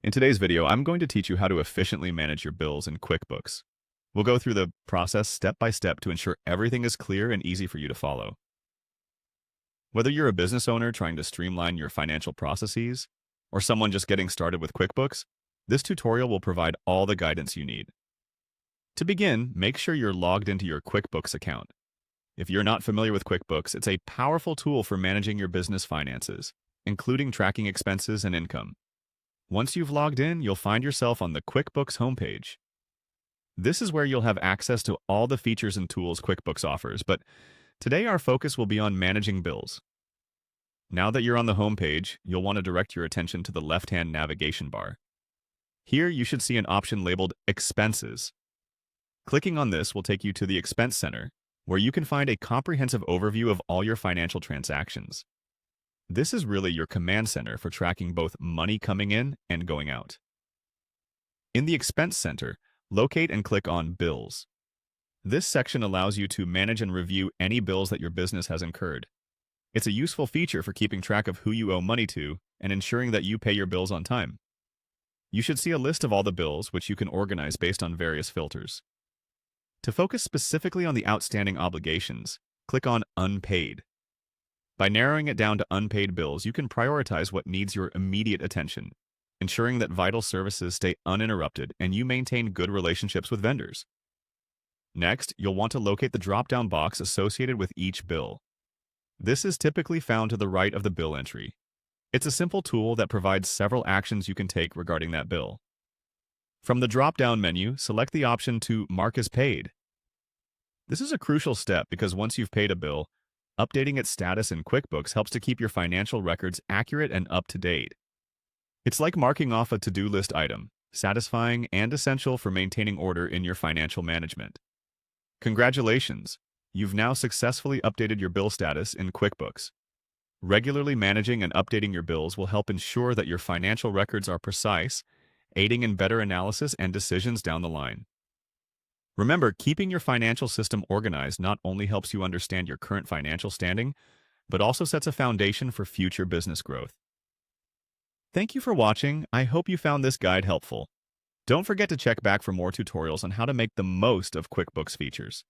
In today's video, I'm going to teach you how to efficiently manage your bills in QuickBooks. We'll go through the process step by step to ensure everything is clear and easy for you to follow. Whether you're a business owner trying to streamline your financial processes or someone just getting started with QuickBooks, this tutorial will provide all the guidance you need. To begin, make sure you're logged into your QuickBooks account. If you're not familiar with QuickBooks, it's a powerful tool for managing your business finances, including tracking expenses and income. Once you've logged in, you'll find yourself on the QuickBooks homepage. This is where you'll have access to all the features and tools QuickBooks offers, but today our focus will be on managing bills. Now that you're on the homepage, you'll want to direct your attention to the left-hand navigation bar. Here, you should see an option labeled Expenses. Clicking on this will take you to the Expense Center, where you can find a comprehensive overview of all your financial transactions. This is really your command center for tracking both money coming in and going out. In the Expense Center, locate and click on Bills. This section allows you to manage and review any bills that your business has incurred. It's a useful feature for keeping track of who you owe money to and ensuring that you pay your bills on time. You should see a list of all the bills, which you can organize based on various filters. To focus specifically on the outstanding obligations, click on Unpaid. By narrowing it down to unpaid bills, you can prioritize what needs your immediate attention, ensuring that vital services stay uninterrupted and you maintain good relationships with vendors. Next, you'll want to locate the drop-down box associated with each bill. This is typically found to the right of the bill entry. It's a simple tool that provides several actions you can take regarding that bill. From the drop-down menu, select the option to Mark as Paid. This is a crucial step because once you've paid a bill, updating its status in QuickBooks helps to keep your financial records accurate and up to date. It's like marking off a to-do list item, satisfying and essential for maintaining order in your financial management. Congratulations! You've now successfully updated your bill status in QuickBooks. Regularly managing and updating your bills will help ensure that your financial records are precise, aiding in better analysis and decisions down the line. Remember, keeping your financial system organized not only helps you understand your current financial standing, but also sets a foundation for future business growth. Thank you for watching. I hope you found this guide helpful. Don't forget to check back for more tutorials on how to make the most of QuickBooks features.